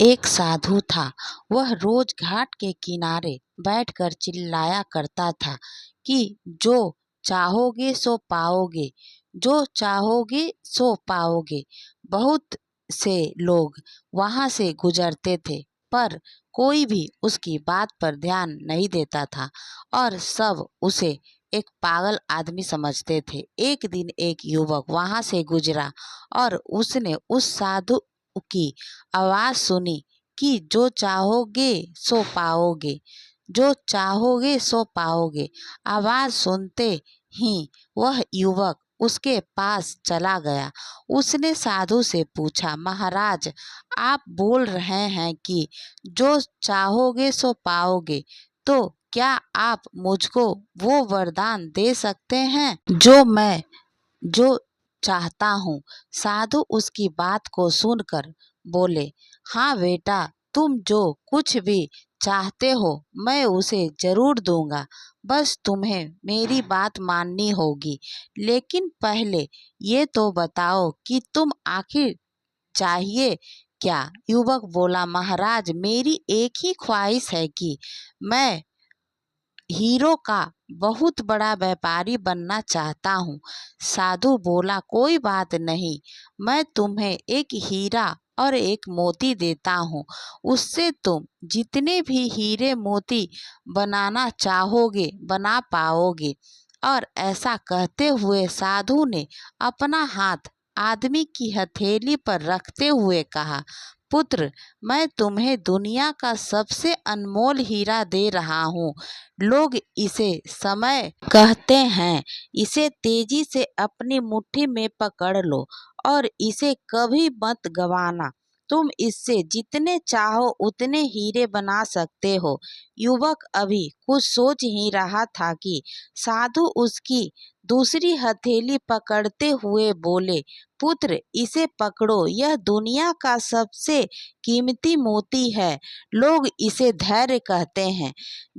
एक साधु था। वह रोज घाट के किनारे बैठकर चिल्लाया करता था कि जो चाहोगे सो पाओगे, जो चाहोगे सो पाओगे। बहुत से लोग वहां से गुजरते थे, पर कोई भी उसकी बात पर ध्यान नहीं देता था और सब उसे एक पागल आदमी समझते थे। एक दिन एक युवक वहां से गुजरा और उसने उस साधु की आवाज सुनी कि जो चाहोगे सो पाओगे, जो चाहोगे सो पाओगे। आवाज सुनते ही वह युवक उसके पास चला गया। उसने साधु से पूछा, महाराज, आप बोल रहे हैं कि जो चाहोगे सो पाओगे, तो क्या आप मुझको वो वरदान दे सकते हैं जो चाहता हूँ? साधु उसकी बात को सुनकर बोले, हाँ बेटा, तुम जो कुछ भी चाहते हो मैं उसे जरूर दूंगा। बस तुम्हें मेरी बात माननी होगी। लेकिन पहले ये तो बताओ कि तुम आखिर चाहिए क्या? युवक बोला, महाराज, मेरी एक ही ख्वाहिश है कि मैं हीरो का बहुत बड़ा व्यापारी बनना चाहता हूँ। साधु बोला, कोई बात नहीं, मैं तुम्हें एक हीरा और एक मोती देता हूँ। उससे तुम जितने भी हीरे मोती बनाना चाहोगे बना पाओगे। और ऐसा कहते हुए साधु ने अपना हाथ आदमी की हथेली पर रखते हुए कहा, पुत्र, मैं तुम्हें दुनिया का सबसे अनमोल हीरा दे रहा हूँ। लोग इसे समय कहते हैं। इसे तेजी से अपनी मुट्ठी में पकड़ लो और इसे कभी मत गंवाना। तुम इससे जितने चाहो उतने हीरे बना सकते हो। युवक अभी कुछ सोच ही रहा था कि साधु उसकी दूसरी हथेली पकड़ते हुए बोले, पुत्र, इसे पकड़ो, यह दुनिया का सबसे कीमती मोती है। लोग इसे धैर्य कहते हैं।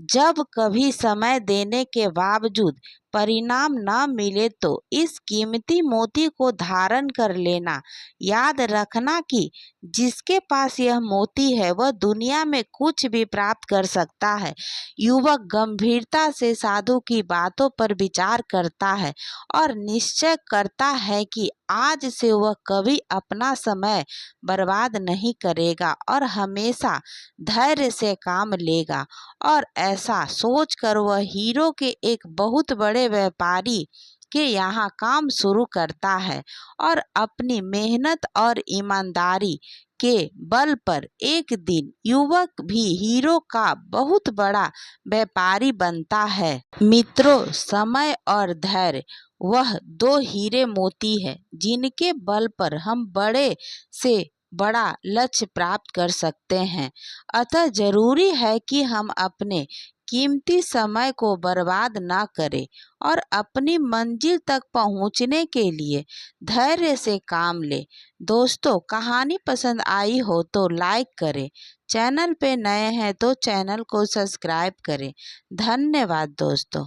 जब कभी समय देने के बावजूद परिणाम न मिले तो इस कीमती मोती को धारण कर लेना। याद रखना कि जिसके पास यह मोती है वह दुनिया में कुछ भी प्राप्त कर सकता है। युवक गंभीरता से साधु की बातों पर विचार करता है और निश्चय करता है कि आज से वह कभी अपना समय बर्बाद नहीं करेगा और हमेशा धैर्य से काम लेगा। और ऐसा सोचकर वह हीरो के एक बहुत बड़े व्यापारी के यहाँ काम शुरू करता है और अपनी मेहनत और ईमानदारी के बल पर एक दिन युवक भी हीरो का बहुत बड़ा व्यापारी बनता है। मित्रों, समय और धैर्य वह दो हीरे मोती है जिनके बल पर हम बड़े से बड़ा लक्ष्य प्राप्त कर सकते हैं। अतः जरूरी है कि हम अपने कीमती समय को बर्बाद ना करें और अपनी मंजिल तक पहुंचने के लिए धैर्य से काम लें। दोस्तों, कहानी पसंद आई हो तो लाइक करें। चैनल पे नए हैं तो चैनल को सब्सक्राइब करें। धन्यवाद दोस्तों।